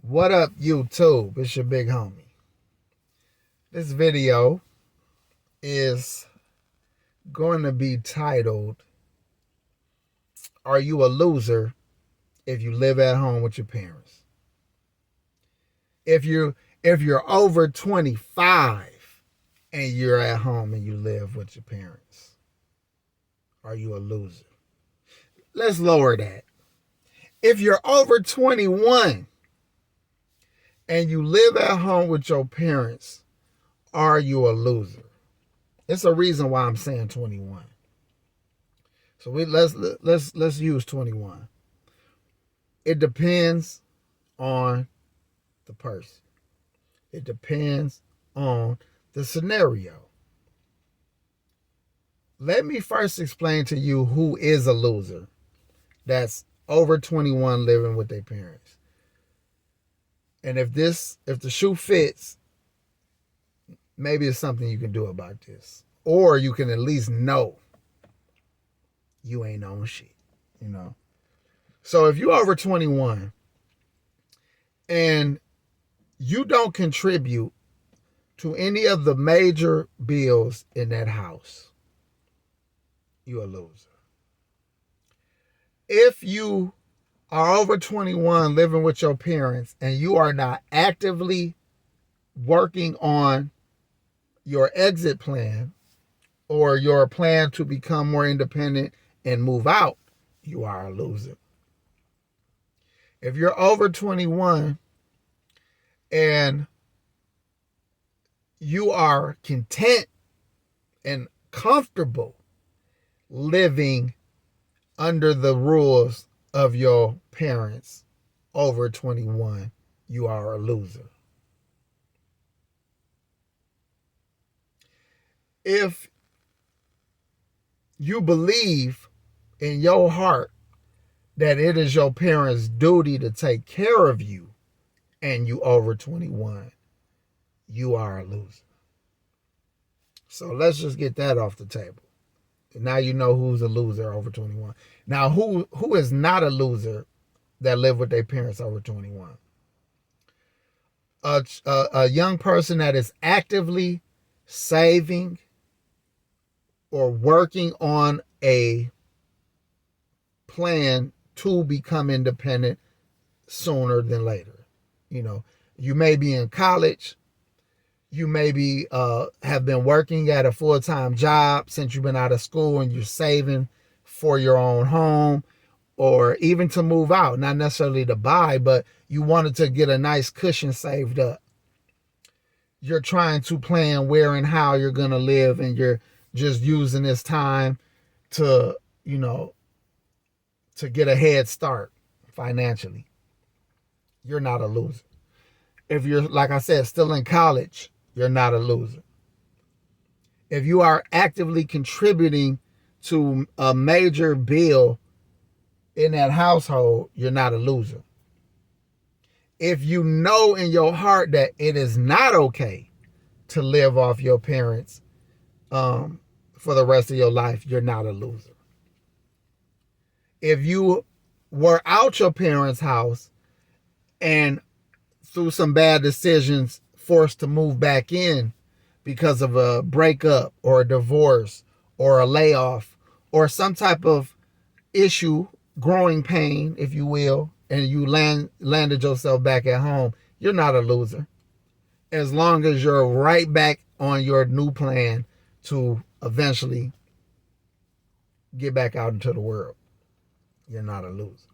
What up, YouTube? It's your big homie. This video is going to be titled, Are You a Loser If You Live at Home with Your Parents? If you're over 25 and you're at home and you live with your parents, are you a loser? Let's lower that. If you're over 21 and you live at home with your parents, are you a loser? It's a reason why I'm saying 21. So let's use 21. It depends on the person. It depends on the scenario. Let me first explain to you who is a loser that's over 21 living with their parents. And if the shoe fits, maybe it's something you can do about this. Or you can at least know you ain't on shit. So if you're over 21 and you don't contribute to any of the major bills in that house, you're a loser. If you are over 21 living with your parents and you are not actively working on your exit plan or your plan to become more independent and move out, you are a loser. If you're over 21 and you are content and comfortable living under the rules of your parents over 21, you are a loser. If you believe in your heart that it is your parents' duty to take care of you and you over 21, you are a loser. So let's just get that off the table. Now you know who's a loser over 21. Now, who is not a loser that live with their parents over 21? A young person that is actively saving or working on a plan to become independent sooner than later. You may be in college. You maybe have been working at a full-time job since you've been out of school and you're saving for your own home or even to move out, not necessarily to buy, but you wanted to get a nice cushion saved up. You're trying to plan where and how you're going to live, and you're just using this time to, to get a head start financially. You're not a loser. If you're, like I said, still in college, you're not a loser. If you are actively contributing to a major bill in that household, you're not a loser. If you know in your heart that it is not okay to live off your parents for the rest of your life, you're not a loser. If you were out your parents' house and through some bad decisions forced to move back in because of a breakup or a divorce or a layoff or some type of issue, growing pain, if you will, and you landed yourself back at home, you're not a loser. As long as you're right back on your new plan to eventually get back out into the world, you're not a loser.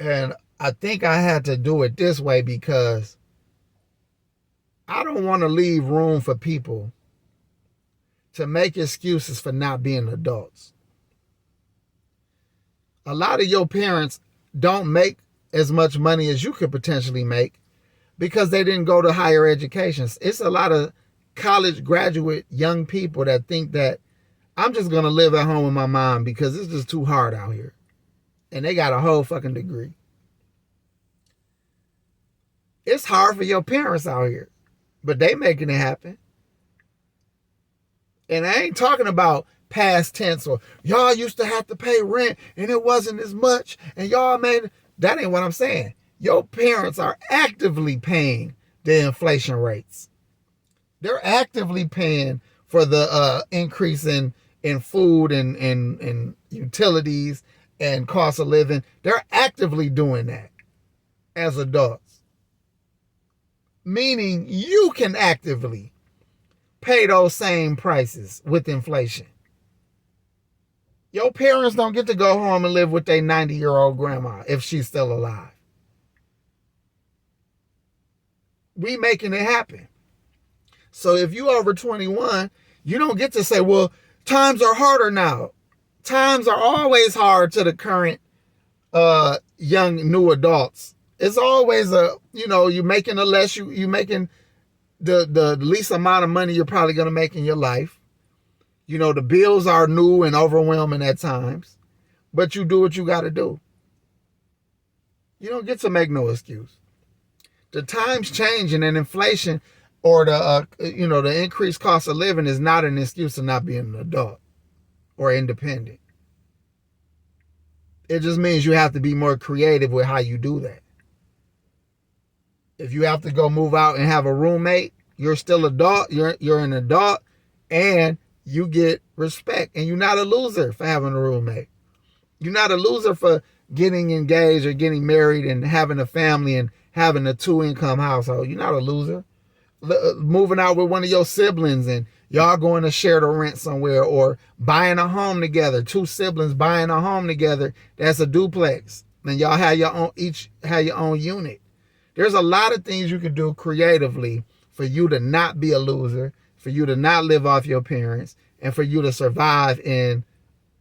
And I think I had to do it this way because I don't want to leave room for people to make excuses for not being adults. A lot of your parents don't make as much money as you could potentially make because they didn't go to higher education. It's a lot of college graduate young people that think that I'm just going to live at home with my mom because it's just too hard out here. And they got a whole fucking degree. It's hard for your parents out here, but they making it happen. And I ain't talking about past tense or y'all used to have to pay rent and it wasn't as much and y'all made, that ain't what I'm saying. Your parents are actively paying the inflation rates. They're actively paying for the increase in food and utilities and cost of living. They're actively doing that as adults. Meaning you can actively pay those same prices with inflation. Your parents don't get to go home and live with their 90-year-old grandma if she's still alive. We making it happen. So if you over 21, you don't get to say, well, times are harder now. Times are always hard to the current young new adults. It's always you're making the less, you making the least amount of money you're probably going to make in your life. The bills are new and overwhelming at times, but you do what you got to do. You don't get to make no excuse. The times changing and inflation or the increased cost of living is not an excuse to not being an adult or independent. It just means you have to be more creative with how you do that. If you have to go move out and have a roommate, you're still adult. You're an adult, and you get respect. And you're not a loser for having a roommate. You're not a loser for getting engaged or getting married and having a family and having a 2-income household. You're not a loser. Moving out with one of your siblings and y'all going to share the rent somewhere, or buying a home together. 2 siblings buying a home together. That's a duplex. And y'all have each have your own unit. There's a lot of things you can do creatively for you to not be a loser, for you to not live off your parents, and for you to survive in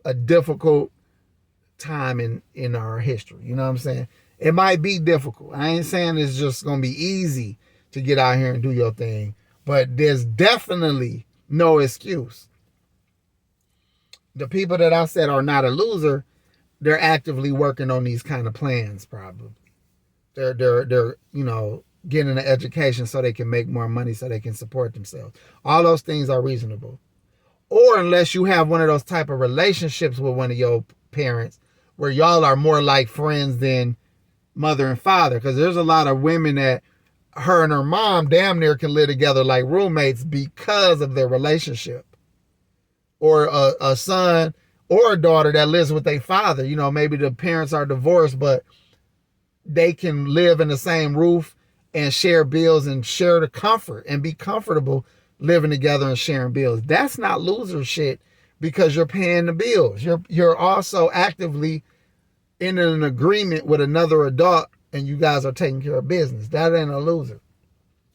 a difficult time in our history. You know what I'm saying? It might be difficult. I ain't saying it's just going to be easy to get out here and do your thing, but there's definitely no excuse. The people that I said are not a loser, they're actively working on these kind of plans probably. They're getting an education so they can make more money so they can support themselves. All those things are reasonable. Or unless you have one of those type of relationships with one of your parents where y'all are more like friends than mother and father. Because there's a lot of women that her and her mom damn near can live together like roommates because of their relationship. Or a son or a daughter that lives with their father. Maybe the parents are divorced, but they can live in the same roof and share bills and share the comfort and be comfortable living together and sharing bills. That's not loser shit because you're paying the bills. You're also actively in an agreement with another adult and you guys are taking care of business. That ain't a loser,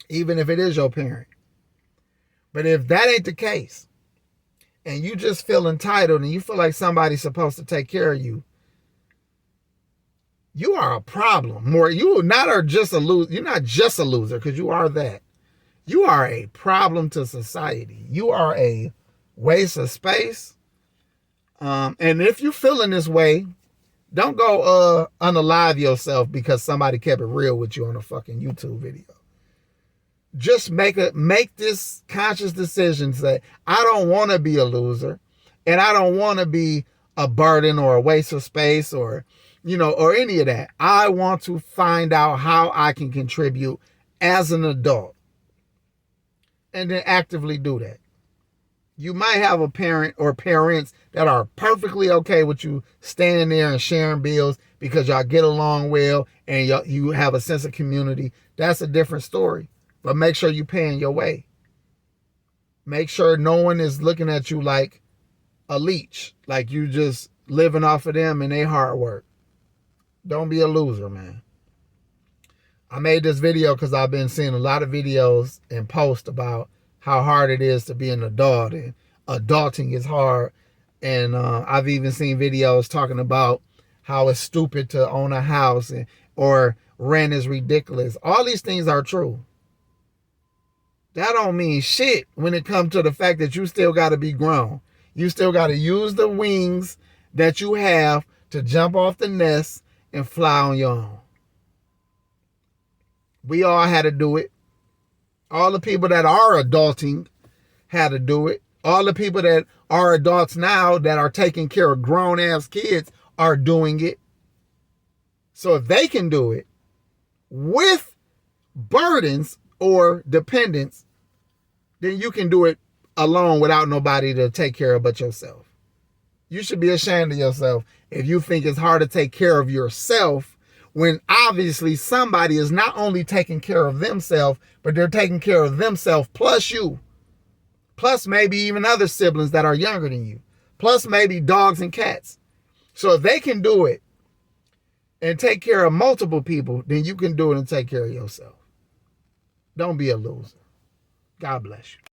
even if it is your parent. But if that ain't the case and you just feel entitled and you feel like somebody's supposed to take care of you, you are a problem. You're not just a loser because you are that. You are a problem to society. You are a waste of space. And if you're feeling this way, don't go unalive yourself because somebody kept it real with you on a fucking YouTube video. Just make this conscious decision. Say, I don't want to be a loser, and I don't want to be a burden or a waste of space or any of that. I want to find out how I can contribute as an adult and then actively do that. You might have a parent or parents that are perfectly okay with you standing there and sharing bills because y'all get along well and you have a sense of community. That's a different story. But make sure you're paying your way. Make sure no one is looking at you like a leech, like you just living off of them and their hard work. Don't be a loser, man. I made this video because I've been seeing a lot of videos and posts about how hard it is to be an adult, and adulting is hard. And I've even seen videos talking about how it's stupid to own a house or rent is ridiculous. All these things are true. That don't mean shit when it comes to the fact that you still got to be grown. You still got to use the wings that you have to jump off the nest and fly on your own. We all had to do it. All the people that are adulting had to do it. All the people that are adults now that are taking care of grown-ass kids are doing it. So if they can do it, with burdens or dependents, then you can do it alone without nobody to take care of but yourself. You should be ashamed of yourself if you think it's hard to take care of yourself when obviously somebody is not only taking care of themselves, but they're taking care of themselves plus you. Plus maybe even other siblings that are younger than you. Plus maybe dogs and cats. So if they can do it and take care of multiple people, then you can do it and take care of yourself. Don't be a loser. God bless you.